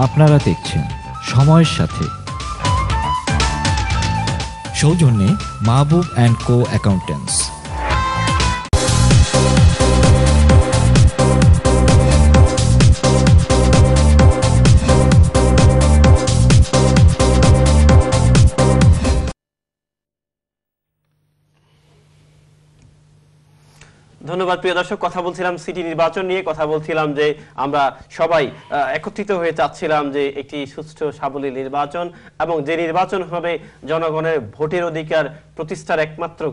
আপনারা দেখছেন সময়ের সাথে, সৌজন্যে মাহবুব অ্যান্ড কো অ্যাকাউন্টেন্টস। ধন্যবাদ প্রিয় দর্শক। কথা বলছিলাম সিটি নির্বাচন নিয়ে, কথা বলছিলাম যে আমরা সবাই একত্রিত হয়ে চাচ্ছিলাম যে একটি সুষ্ঠু সাবলীল নির্বাচন, এবং যে নির্বাচন হবে জনগণের ভোটের অধিকার প্রতিষ্ঠার একমাত্র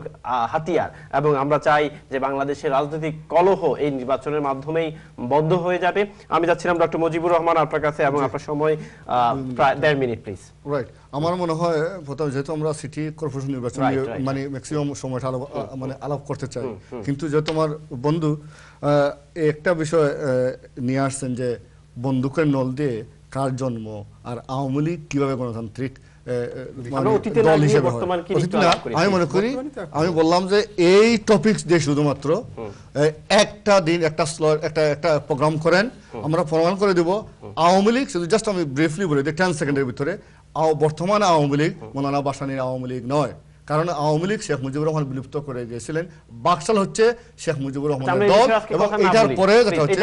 হাতিয়ার, এবং আমরা চাই যে বাংলাদেশের রাজনৈতিক কলহ এই নির্বাচনের মাধ্যমেই বন্ধ হয়ে যাবে। আমি যাচ্ছিলাম ডক্টর মুজিবুর রহমান আপনার কাছে, এবং আপনার সময় প্রায় 1.5 মিনিট প্লিজ। রাইট, আমার মনে হয় প্রথম যেহেতু আমরা সিটি কর্পোরেশন নির্বাচন মানে ম্যাক্সিমাম সময়টা আলাপ করতে চাই, কিন্তু যেহেতু আমার বন্ধু একটা বিষয় নিয়ে আসছেন যে বন্দুকের নল দিয়ে কার জন্ম আর আওয়ামী লীগ কিভাবে গণতান্ত্রিক দল হিসেবে আমি মনে করি, আমি বললাম যে এই টপিক দিয়ে শুধুমাত্র একটা দিন একটা প্রোগ্রাম করেন, আমরা প্রমাণ করে দেব আওয়ামী লীগ শুধু জাস্ট আমি ব্রিফলি বলে দিই 10 সেকেন্ডের ভিতরে, বর্তমান আওয়ামী লীগ মৌলানা ভাসানীর আওয়ামী লীগ নয়। কারণ আওয়ামী লীগ শেখ মুজিবুর রহমান বিলুপ্ত করে গিয়েছিলেন, বাকশাল হচ্ছে শেখ মুজিবুর রহমানের দল, এবং এটার পরে যেটা হচ্ছে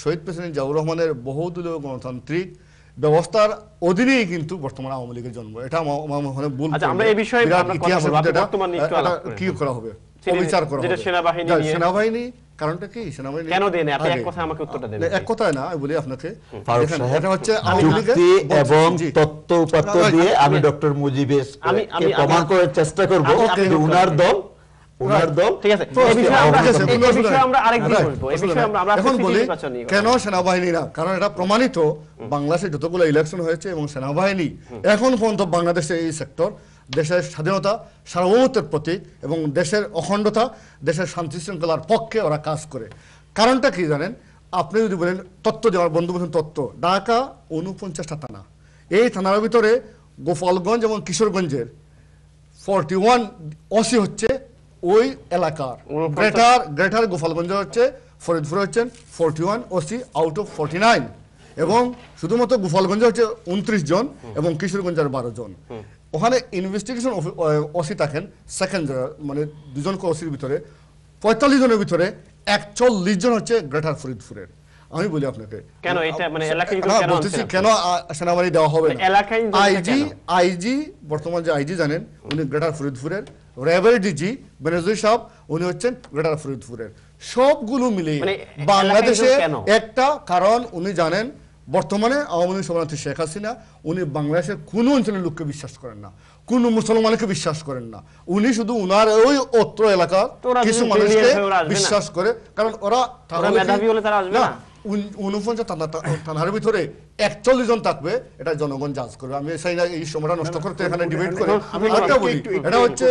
শহীদ প্রেসিডেন্ট জিয়াউর রহমানের বহুদলীয় গণতান্ত্রিক ব্যবস্থার অধীনেই কিন্তু বর্তমান আওয়ামী লীগের জন্ম। এটা আমার মনে হয় ভুল। কি করা হবে, অবিচার করা হবে সেনাবাহিনী। কারণটা কি? সেনাবাহিনী কেন দেন? আপনি এক কথায় আমাকে উত্তরটা দেন। এক কথায় না, আমি বলি আপনাকে, এটা হচ্ছে যুক্তি এবং তথ্য উপাত্ত দিয়ে আমি ডক্টর মুজিবের প্রমাণ করার চেষ্টা করব যে উনার দল ঠিক আছে। এই বিষয়ে আমরা আরেকদিন বলবো। এই বিষয়ে আমরা এখন বলি কেন সেনাবাহিনী না, কারণ এটা প্রমাণিত বাংলাদেশে যতগুলো ইলেকশন হয়েছে এবং সেনাবাহিনী এখন পর্যন্ত বাংলাদেশের এই সেক্টর দেশের স্বাধীনতা সার্বভৌমত্বের প্রতীক এবং দেশের অখণ্ডতা, দেশের শান্তি শৃঙ্খলার পক্ষে ওরা কাজ করে। কারণটা কি জানেন? আপনি যদি বলেন তত্ত্ব, যে আমার বন্ধু বলছেন তত্ত্ব, ঢাকা 49টা থানা, এই থানার ভিতরে গোপালগঞ্জ এবং কিশোরগঞ্জের 41 ওসি হচ্ছে ওই এলাকার, গ্রেটার গোপালগঞ্জ হচ্ছে, ফরিদপুরে হচ্ছেন 41 ওসি আউট অফ 49, এবং শুধুমাত্র গোপালগঞ্জে হচ্ছে 29 জন এবং কিশোরগঞ্জের 12 জন। ওখানে ইনভেস্টিগেশন ওসি থাকেন সেকেন্ড, মানে দুজন ওসির ভিতরে 45 জনের ভিতরে 41 জন হচ্ছে গ্রেটার ফরিদপুরের। আমি বলি আপনাকে কেন এটা মানে এলাকায় বলতেছি কেন সেনাবাহিনী দেওয়া হবে না। আইজি বর্তমান যে আইজি জানেন, উনি গ্রেটার ফরিদপুরের, র্যাবের ডিজি বেনজির সাহেব উনি হচ্ছেন গ্রেটার ফরিদপুরের। সবগুলো মিলে বাংলাদেশে একটা কারণ উনি জানেন, বর্তমানে আওয়ামী লীগ সভানেত্রী শেখ হাসিনা উনি বাংলাদেশের কোনো অঞ্চলের লোককে বিশ্বাস করেন না, কোন মুসলমানকে বিশ্বাস করেন না, উনি শুধু উনার ওই অত্র এলাকার কিছু মানুষকে বিশ্বাস করে। কারণ ওরা না 49 থানার ভিতরে 41 জন থাকবে, এটা জনগণ জাজ করবে। আমি চাই না এই সময়টা নষ্ট করতে এখানে ডিবেট করে। এটা হচ্ছে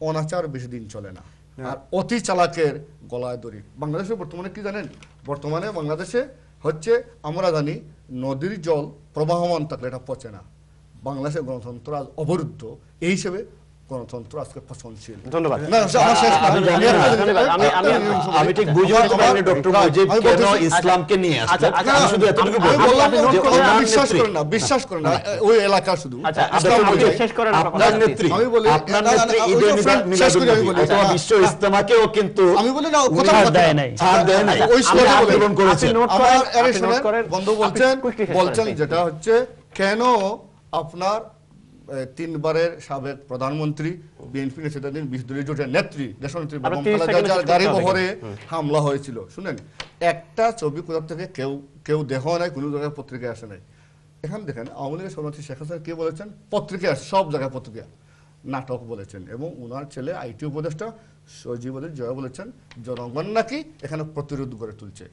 অনাচার বেশি দিন চলে না, আর অতি চালাকের গলায় দড়ি। বাংলাদেশে বর্তমানে কি জানেন? বর্তমানে বাংলাদেশে হচ্ছে আমরা জানি নদীর জল প্রবাহমান থাকলে এটা পচে না। বাংলাদেশের গণতন্ত্র আজ অবরুদ্ধ, এই হিসেবে গণতন্ত্র আজকে পচনশীল। ধন্যবাদ। আমি ঠিক বুঝতে পারিনি ডক্টর মুজিব কেন ইসলামকে নিয়ে আসছে। আমি শুধু এতটুকু বললাম যে বিশ্বাস করেন না ওই এলাকা শুধু আপনার নেত্রী, আপনার নেত্রী ঈদে মিলাদুন্নবী অথবা বিশ্ব ইজতেমাকেও কিন্তু আমি বলি না কথা দেয় নাই, ওই সময় আন্দোলন করেছে। বন্ধু বলছেন যেটা হচ্ছে কেন আপনার 3 বারের সাবেক প্রধানমন্ত্রী বিএনপি নেতৃত্বাধীন 20 দলীয় জোটের নেত্রী দেশনেত্রী বেগম খালেদা জিয়ার গাড়ি বহরে হামলা হয়েছিল। শুনেন, একটা ছবি কোথা থেকে কেউ দেখো নাই, কোনো জায়গায় পত্রিকায় আসে নাই। এখানে দেখেন আওয়ামী লীগের সভানেত্রী শেখ হাসিনা কে বলেছেন? পত্রিকায় আসে, সব জায়গায় পত্রিকা, নাটক বলেছেন। এবং ওনার ছেলে আইটি উপদেষ্টা সজীব জয় বলেছেন জনগণ নাকি এখানে প্রতিরোধ গড়ে তুলছে।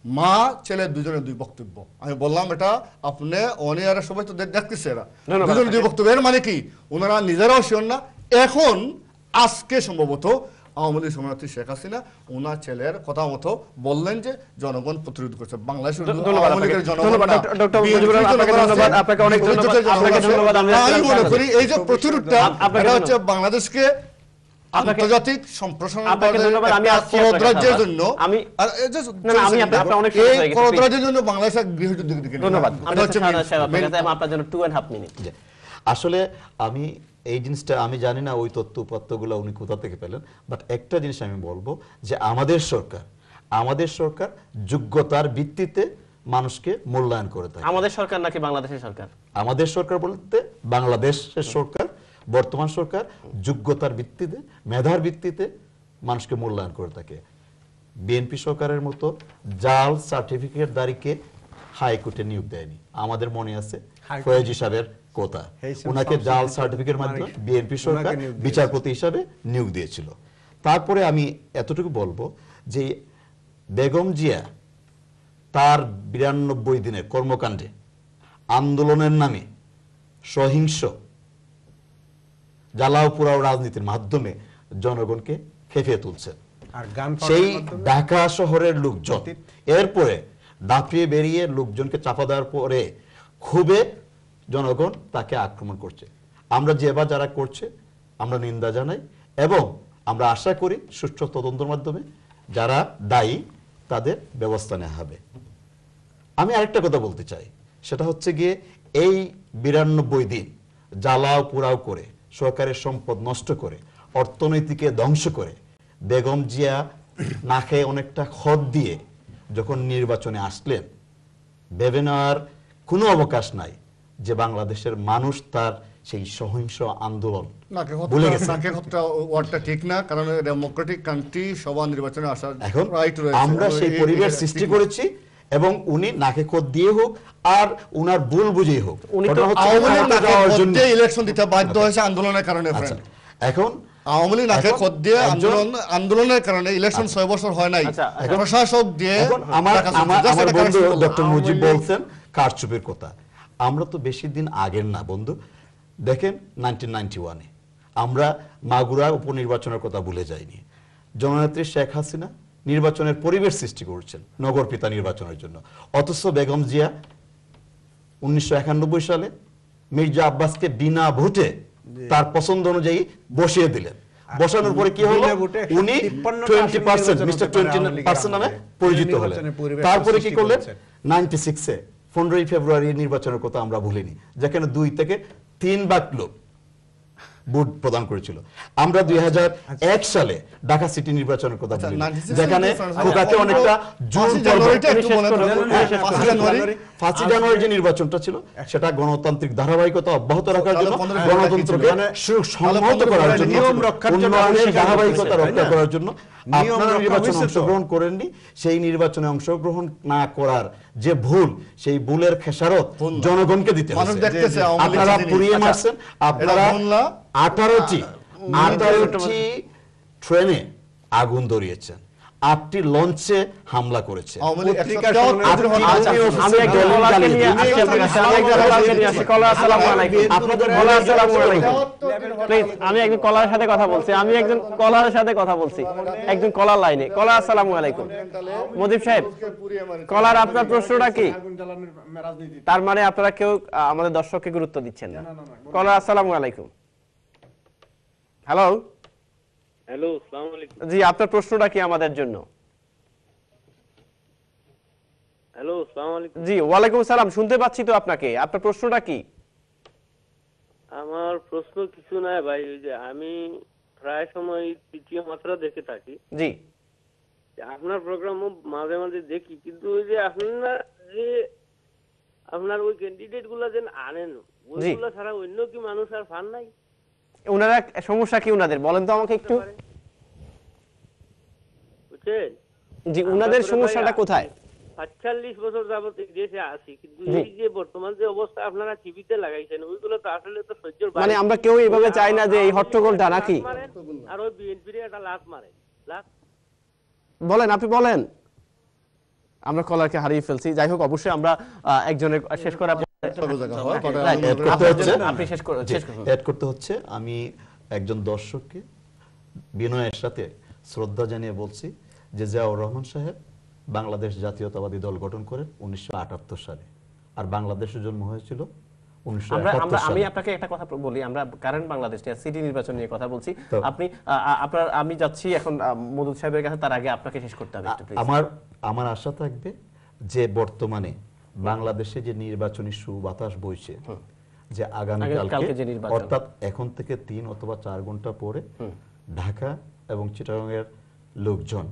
মা ছেলে দুজনের 2 বক্তব্য। আমি বললাম এটা আপনি অনিয়ারের সবাই তো দেখতেছে, এরা দুজনের 2 বক্তব্য। এর মানে কি? ওনারা নিজেরাও শিওর না। এখন আজকে সম্ভবত আওয়ামী লীগ সভানেত্রী শেখ হাসিনা ওনার ছেলের কথা মতো বললেন যে জনগণ প্রতিরোধ করছে। বাংলাদেশের আওয়ামী লীগের জনগণ, আমি মনে করি এই যে প্রতিরোধটা এটা হচ্ছে বাংলাদেশকে আন্তর্জাতিক সম্প্রসারণ করদ্রাজ্যের জন্য আমি আপনার অনেক এই করদ্রাজ্যের জন্য বাংলাদেশ গৃহযুদ্ধ দিকে ধন্যবাদ আপনার জন্য 2.5 মিনিট। আসলে আমি এই জিনিসটা আমি জানি না ওই তথ্য উপাত্তগুলো উনি কোথা থেকে পেলেন, বাট একটা জিনিস আমি বলবো যে আমাদের সরকার যোগ্যতার ভিত্তিতে মানুষকে মূল্যায়ন করে থাকে। আমাদের সরকার নাকি বাংলাদেশের সরকার? আমাদের সরকার বলতে বাংলাদেশের সরকার, বর্তমান সরকার যোগ্যতার ভিত্তিতে, মেধার ভিত্তিতে মানুষকে মূল্যায়ন করে থাকে। বিএনপি সরকারের মতো জাল সার্টিফিকেট দাঁড়িকে হাইকোর্টে নিয়োগ দেয়নি। আমাদের মনে আছে ফয়েজ সাহেবের কথা, ওনাকে জাল সার্টিফিকেটের মাধ্যমে বিএনপি সরকার বিচারপতি হিসাবে নিয়োগ দিয়েছিল। তারপরে আমি এতটুকু বলবো যে বেগম জিয়া তার 92 দিনের কর্মকাণ্ডে আন্দোলনের নামে সহিংস জ্বালাও পোড়াও রাজনীতির মাধ্যমে জনগণকে খেপিয়ে তুলছেন। সেই ঢাকা শহরের লোকজন এরপরে দাপিয়ে বেরিয়ে লোকজনকে চাপা দেওয়ার পরে খুবই জনগণ তাকে আক্রমণ করছে। আমরা যেবার যারা করছে আমরা নিন্দা জানাই এবং আমরা আশা করি সুষ্ঠু তদন্তের মাধ্যমে যারা দায়ী তাদের ব্যবস্থা নেওয়া হবে। আমি আরেকটা কথা বলতে চাই, সেটা হচ্ছে গিয়ে এই 92 দিন জ্বালাও পোড়াও করে সরকারের সম্পদ নষ্ট করে অর্থনীতিকে ধ্বংস করে বেগম জিয়া না খেয়ে অনেকটা খত দিয়ে যখন নির্বাচনে আসলেন, ভেবে নেওয়ার কোনো অবকাশ নাই যে বাংলাদেশের মানুষ তার সেই সহিংস আন্দোলন ভুলে গেছে। ওয়ার্ডটা ঠিক না, কারণ ডেমোক্রেটিক কান্ট্রি সবার নির্বাচনে আসার এখন আমরা সেই পরিবেশ সৃষ্টি করেছি এবং উনি নাকে খত দিয়ে হোক আর উনার ভুল বুঝেই হোক, উনি তো ইলেকশন দিতে বাধ্য হয়েছে আন্দোলনের কারণে। এখন আওয়ামী লীগ নাকে খত দিয়ে আন্দোলনের কারণে ইলেকশন 6 বছর হয় নাই, প্রশাসক দিয়ে। আমার বন্ধু ডক্টর মুজিব বলছেন কারচুপির কথা। আমরা তো বেশি দিন আগের না বন্ধু, দেখেন 1991-এ আমরা মাগুরা উপনির্বাচনের কথা ভুলে যাইনি। জননেত্রী শেখ হাসিনা নির্বাচনের পরিবেশ সৃষ্টি করছেন নগরপিতা নির্বাচনের জন্য, অথচ বেগম জিয়া 1991 সালে মির্জা আব্বাসকে বিনা ভোটে তার পছন্দ অনুযায়ী বসিয়ে দিলেন। বসানোর পরে কি হলো, উনি 20% মিস্টার 20% নামে পরিচিত হলেন। তারপরে কি করলেন, 96-এ 15 ফেব্রুয়ারি নির্বাচনের কথা আমরা ভুলিনি, যেখানে 2 থেকে 3 ভাগ লোক ভোট প্রদান করেছিল। আমরা 2001 সালে ঢাকা সিটি নির্বাচনের কথা বলি, যেখানে খোকাকে অনেকটা জুন 5 জানুয়ারি যে নির্বাচনটা ছিল সেটা গণতান্ত্রিক ধারাবাহিকতা অব্যাহত রাখার জন্য, গণতন্ত্রকে সংহত করার জন্য, উন্নয়নের ধারাবাহিকতা রক্ষা করার জন্য আপনারা নির্বাচনে অংশগ্রহণ করেননি। সেই নির্বাচনে অংশগ্রহণ না করার যে ভুল, সেই ভুলের খেসারত জনগণকে দিতে হবে। আপনারা পুড়িয়ে মারছেন, আপনারা 18টি ট্রেনে আগুন ধরিয়েছেন, 8টি লঞ্চে হামলা করেছে। আমি একজন কলার সাথে কথা বলছি, একজন কলার লাইনে। কলার, আসসালামু আলাইকুম। মুজিব সাহেব, কলার আপনার প্রশ্নটা কি? তার মানে আপনারা কেউ আমাদের দর্শককে গুরুত্ব দিচ্ছেন না। কলার, আসসালামু আলাইকুম। হ্যালো হ্যালো, আসসালামু আলাইকুম। জি, আপনার প্রশ্নটা কি আমাদের জন্য? হ্যালো, আসসালামু আলাইকুম। জি, ওয়ালাইকুম আসসালাম, শুনতে পাচ্ছি তো আপনাকে। আপনার প্রশ্নটা কি? আমার প্রশ্ন কিছু নাই ভাই, ওই যে আমি প্রায় সময় তৃতীয় মাত্রা দেখে থাকি। জি, আপনার প্রোগ্রামও মাঝে মাঝে দেখি, কিন্তু ওই যে আপনার ওই ক্যান্ডিডেট গুলা যেন আনেন, ওইগুলা ছাড়া অন্য কি মানুষ আর ফান নাই? ওনারা সমস্যা কি ওনাদের বলেন তো আমাকে একটু। বুঝছেন? জি, ওনাদের সমস্যাটা কোথায়? ৪৫ বছর যাবত দেশে আছি, কিন্তু এই যে বর্তমান যে অবস্থা আপনারা টিভিতে লাগাইছেন, ওইগুলো তো আসলে তো সহ্যের বাইরে। মানে আমরা কেউ এইভাবে চাই না যে এই হট্টগোলটা, নাকি? আর ওই বিএনপির একটা লাত মারে। বলেন, আপনি বলেন। আমরা কলারকে হারিয়ে ফেলছি। যাই হোক, অবশ্যই আমরা একজনের শেষ করার আমি একজন দর্শককে বিনয়ের সাথে শ্রদ্ধা জানিয়ে বলছি যে জিয়াউর রহমান সাহেব বাংলাদেশ জাতীয়তাবাদী দল গঠন করেন 1978 সালে, আর বাংলাদেশের জন্ম হয়েছিল আমি আপনাকে একটা কথা বলি, আমরা কারেন্ট বাংলাদেশ নিয়ে সিটি নির্বাচন নিয়ে কথা বলছি। আপনি আমি যাচ্ছি এখন মদুদ সাহেবের কাছে, তার আগে আপনাকে শেষ করতে হবে একটু প্লিজ। আমার আশা থাকবে যে বর্তমানে বাংলাদেশে যে নির্বাচনী সুবাতাস বইছে, যে আগামীকালকে অর্থাৎ এখন থেকে 3 অথবা 4 ঘন্টা পরে ঢাকা এবং চিটাগাংয়ের লোকজন,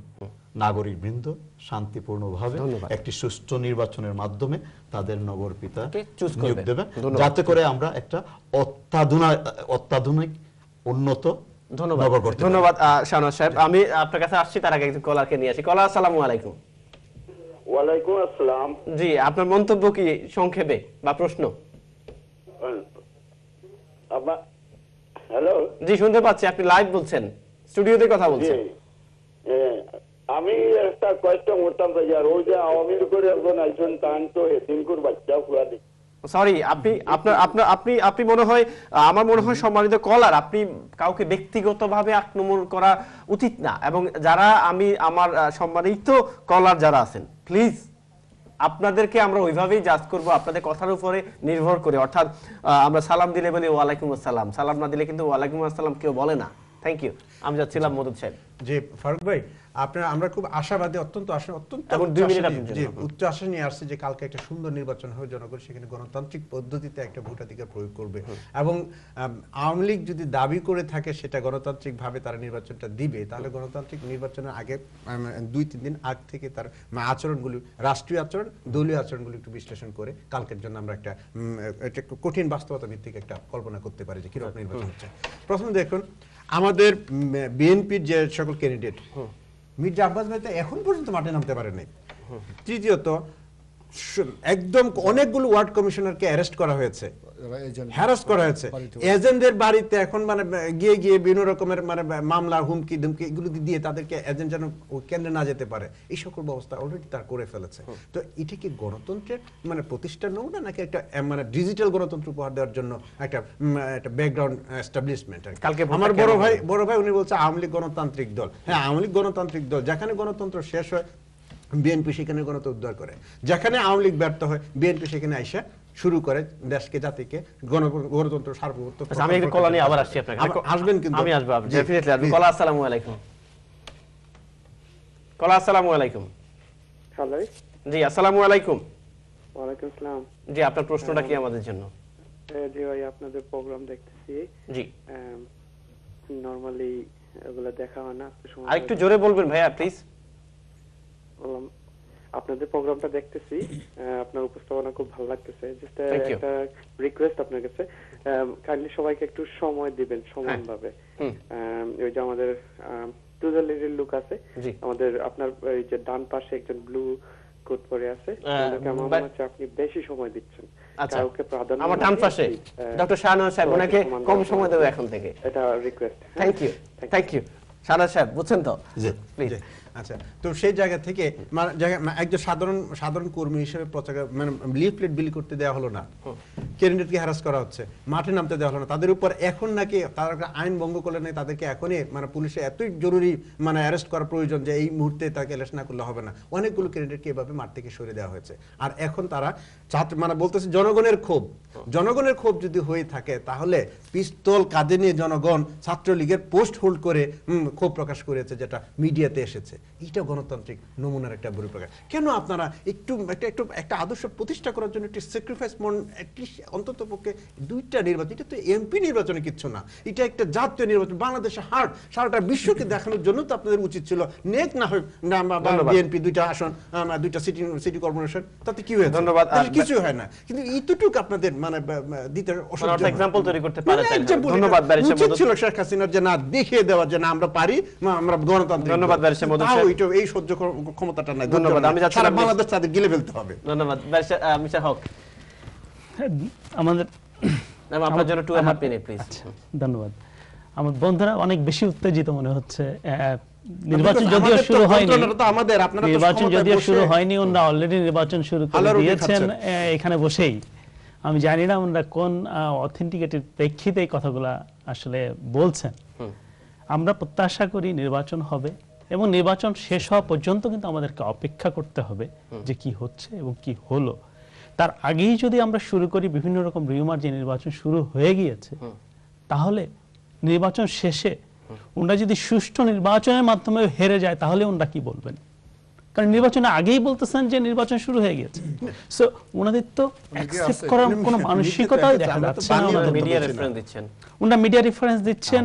নাগরিকবৃন্দ শান্তিপূর্ণভাবে একটি সুষ্ঠু নির্বাচনের মাধ্যমে তাদের নগর পিতা নিয়োগ দেবে, যাতে করে আমরা একটা অত্যাধুনিক উন্নত নগর করতে পারি। ধন্যবাদ শাহনাজ সাহেব। আমি আপনার কাছে আসছি, তার আগে একজন কলারকে নিয়ে আসি। কলার, আসসালামু আলাইকুম। ওয়ালাইকুম আসসালাম। জি, আপনার মন্তব্য কি সংক্ষেপে বা প্রশ্ন? হ্যালো, জি শুনতে পাচ্ছি, আপনি লাইভ বলছেন, স্টুডিওতে কথা বলছেন। আমি একটা কোয়েশ্চন করতাম স্যার, ওই যে আওয়ামী লীগের একজন আইছেন তান তো এতিনকুর বাচ্চা ফুয়া দিই। সরি, আপনি মনে হয়, আমার মনে হয় সম্মানিত কলার, আপনি কাউকে ব্যক্তিগতভাবে আক্রমণ করা উচিত না, এবং যারা আমার সম্মানিত কলার যারা আছেন, প্লিজ আপনাদেরকে আমরা ওইভাবেই জাজ করব, আপনাদের কথার উপরে নির্ভর করে। অর্থাৎ আমরা সালাম দিলে বলি ওয়ালাইকুম আসসালাম, সালাম না দিলে কিন্তু ওয়ালাইকুম আসসালাম কেউ বলে না। Thank you. আমি যাচ্ছিলাম মদুদ সাহেব। জি ফারুক ভাই, আমরা খুব আশাবাদী, অত্যন্ত উচ্চ আশা নিয়ে আসছি যে কালকে একটা সুন্দর নির্বাচন হবে, জনগণ সেখানে গণতান্ত্রিক পদ্ধতিতে একটা ভোটাধিকার প্রয়োগ করবে, এবং আওয়ামী লীগ যদি দাবি করে থাকে সেটা গণতান্ত্রিক ভাবে তারা নির্বাচনটা দিবে, তাহলে গণতান্ত্রিক নির্বাচনের আগে 2-3 দিন আগ থেকে তার আচরণগুলি, রাষ্ট্রীয় আচরণ, দলীয় আচরণগুলি একটু বিশ্লেষণ করে কালকের জন্য আমরা একটা কঠিন বাস্তবতা ভিত্তিক একটা কল্পনা করতে পারি যে কিরকম নির্বাচন হচ্ছে। প্রথমে দেখুন, আমাদের বিএনপির যে সকল ক্যান্ডিডেট, মির্জা আব্বাস ভাই তো এখন পর্যন্ত মাঠে নামতে পারে নাই। তৃতীয়ত, একদম অনেকগুলো ওয়ার্ড কমিশনারকে অ্যারেস্ট করা হয়েছে, হ্যারাস করা হয়েছে, এজেন্টদের বাড়িতে এখন গিয়ে বিভিন্ন রকমের মামলা, হুমকি ধুমকি এগুলো দিয়ে তাদেরকে এজেন্ট যেন কেন্দ্রে না যেতে পারে, এই সকল ব্যবস্থা অলরেডি তার করে ফেলেছে। তো এটা কি গণতন্ত্রের প্রতিষ্ঠার নমুনা, নাকি একটা ডিজিটাল গণতন্ত্র উপহার দেওয়ার জন্য একটা ব্যাকগ্রাউন্ড এস্টাবলিশমেন্ট? আমার বড় ভাই উনি বলছে আওয়ামী লীগ গণতান্ত্রিক দল। হ্যাঁ, আওয়ামী লীগ গণতান্ত্রিক দল, যেখানে গণতন্ত্র শেষ হয় বিএনপি সেখানে গণতন্ত্র উদ্ধার করে, যেখানে আওয়ামী লীগ ব্যর্থ হয় বিএনপি সেখানে আইসা শুরু করে দেশকে, জাতিকে গণতন্ত্র সার্বভৌমত্ব। আমি একটু কলা নিয়ে আবার আসছি আপনার কাছে। আসবেন কিন্তু? আমি আসবো, ডেফিনেটলি আসবো। কলা, আসসালামু আলাইকুম। কলা, আসসালামু আলাইকুম। হ্যালো, জি আসসালামু আলাইকুম। ওয়ালাইকুম আসসালাম। জি, আপনার প্রশ্নটা কি আমাদের জন্য? জি ভাই, আপনাদের প্রোগ্রাম দেখতেছি। জি, নরমালি এগুলো দেখা হয় না। আরেকটু জোরে বলবেন ভাইয়া প্লিজ। আপনাদের প্রোগ্রামটা দেখতেছি, আপনার উপস্থাপনা খুব ভালো লাগতেছে। জাস্ট একটা রিকোয়েস্ট আপনার কাছে, কাইন্ডলি সবাইকে একটু সময় দিবেন সমানভাবে। ওই যে আমাদের টুজালির লোক আছে আমাদের, আপনার এই যে ডান পাশে একজন ব্লু কোট পরে আছে, আমার মনে হচ্ছে আপনি বেশি সময় দিচ্ছেন। কাউকে প্রাধান্য, আমার ডান পাশে ডক্টর শাহনাজ সাহেব, ওনাকে কম সময় দেব এখন থেকে, এটা রিকোয়েস্ট। থ্যাংক ইউ শাহনাজ সাহেব, বুঝছেন তো? প্লিজ। আচ্ছা, তো সেই জায়গা থেকে একজন সাধারণ কর্মী হিসেবে লিফলেট বিলি করতে দেওয়া হলো না, ক্যান্ডিডেটকে হ্যারাস করা হচ্ছে, মাঠে নামতে দেওয়া হলো না, তাদের উপর এখন নাকি তারা আইন ভঙ্গ করলে নাই, তাদেরকে এখনই পুলিশে এতই জরুরি অ্যারেস্ট করা প্রয়োজন যে এই মুহূর্তে তাকে অ্যারেস্ট না করলে হবে না। অনেকগুলো ক্যান্ডিডেটকে এভাবে মাঠ থেকে সরিয়ে দেওয়া হয়েছে। আর এখন তারা বলতেছে জনগণের ক্ষোভ যদি হয়ে থাকে, তাহলে পিস্তল কাঁধে নিয়ে জনগণ ছাত্রলীগের পোস্ট হোল্ড করে ক্ষোভ প্রকাশ করেছে, যেটা মিডিয়াতে এসেছে। এটা গণতান্ত্রিক নমুনার একটা বহিঃপ্রকাশ। কেন আপনারা একটা আদর্শ প্রতিষ্ঠা করার জন্য একটি স্যাক্রিফাইস অন্তত পক্ষে 2টা নির্বাচন, এটা তো এমপি নির্বাচনে কিচ্ছু না, এটা একটা জাতীয় নির্বাচন, বাংলাদেশের হার সারাটা বিশ্বকে দেখানোর জন্য তো আপনাদের উচিত ছিল। নেক না হয় বিএনপি 2টা আসন, 2টা সিটি কর্পোরেশন, তাতে কি হয়েছে? ধন্যবাদ। কিছু হয় না, কিন্তু এইটুকু আপনাদের দিতে এক্সাম্পল তৈরি করতে পারে। ধন্যবাদ। উচিত ছিল শেখ হাসিনার যে না দেখিয়ে দেওয়ার যে না আমরা পারি, আমরা গণতান্ত্রিক। ধন্যবাদ ব্যারিস্টার মদুদ সাহেব। এই সহ্য ক্ষমতাটা নাই। ধন্যবাদ। আমি যাচ্ছি, বাংলাদেশ তাদের গিলে ফেলতে হবে। ধন্যবাদ ব্যারিস্টার মিস্টার হক। আমাদের আপনার জন্য 2.5 মিনিট প্লিজ। ধন্যবাদ। আমার বন্ধুরা অনেক বেশি উত্তেজিত মনে হচ্ছে। নির্বাচন যদিও শুরু হয়নি, ওনারা অলরেডি নির্বাচন শুরু করে দিয়েছেন এখানে বসেই। আমি জানি না ওনারা কোন অথেন্টিকেটেড প্রেক্ষিতে এই কথাগুলা আসলে বলছেন। আমরা প্রত্যাশা করি নির্বাচন হবে, এবং নির্বাচন শেষ হওয়া পর্যন্ত কিন্তু আমাদেরকে অপেক্ষা করতে হবে যে কি হচ্ছে এবং কি হলো। তার আগেই যদি আমরা শুরু করি বিভিন্ন রকম রিউমার যে নির্বাচন শুরু হয়ে গিয়েছে, তাহলে নির্বাচন শেষে ওনারা যদি সুষ্ঠু নির্বাচনের মাধ্যমে হেরে যায় তাহলে ওনারা কি বলবেন? কারণ নির্বাচনে আগেই বলতেছেন যে নির্বাচন শুরু হয়ে গেছে। সো ওনাদের তো অ্যাকসেপ্ট করার কোনো মানসিকতাই দেখা যাচ্ছে না। মিডিয়া রেফারেন্স দিচ্ছেন, ওনারা মিডিয়া রেফারেন্স দিচ্ছেন,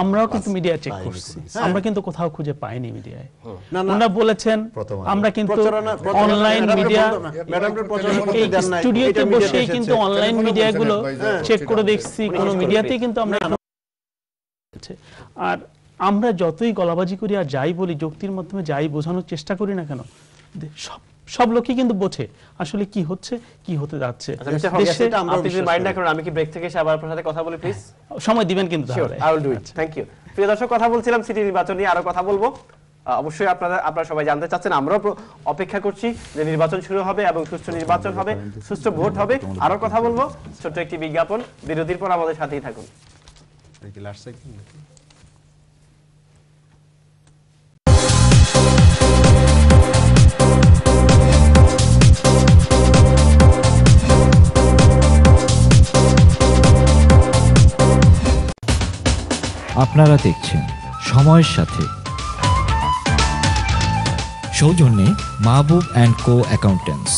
আমরাও কিন্তু মিডিয়া চেক করছি, আমরা কিন্তু কোথাও খুঁজে পাইনি মিডিয়ায়। ওনারা বলেছেন আমরা কিন্তু অনলাইন মিডিয়া স্টুডিওতে বসেই কিন্তু অনলাইন মিডিয়াগুলো চেক করে দেখছি, কোনো মিডিয়াতেই কিন্তু আমরা। আর আমরা যতই গলাবাজি করি আর যাই বলি, যুক্তির মাধ্যমে যাই বোঝানোর চেষ্টা করি না কেন, সব লোকই কিন্তু বোঝে আসলে কি হচ্ছে, কি হতে যাচ্ছে। আমি কি ব্রেক থেকে এসে আবার আপনার সাথে কথা বলি প্লিজ? সময় দিবেন কিন্তু তাহলে। I will do it. Thank you. প্রিয় দর্শক, কথা বলছিলাম সিটি নির্বাচন নিয়ে, আরো কথা বলবো। অবশ্যই আপনারা সবাই জানতে চাচ্ছেন, আমরাও অপেক্ষা করছি যে নির্বাচন শুরু হবে এবং সুষ্ঠু নির্বাচন হবে, সুষ্ঠু ভোট হবে। আরো কথা বলবো, ছোট্ট একটি বিজ্ঞাপন, বিরতির পর আমাদের সাথেই থাকুন। আপনারা দেখছেন সময়ের সাথে, সৌজন্যে মাহবুব অ্যান্ড কো অ্যাকাউন্টেন্টস।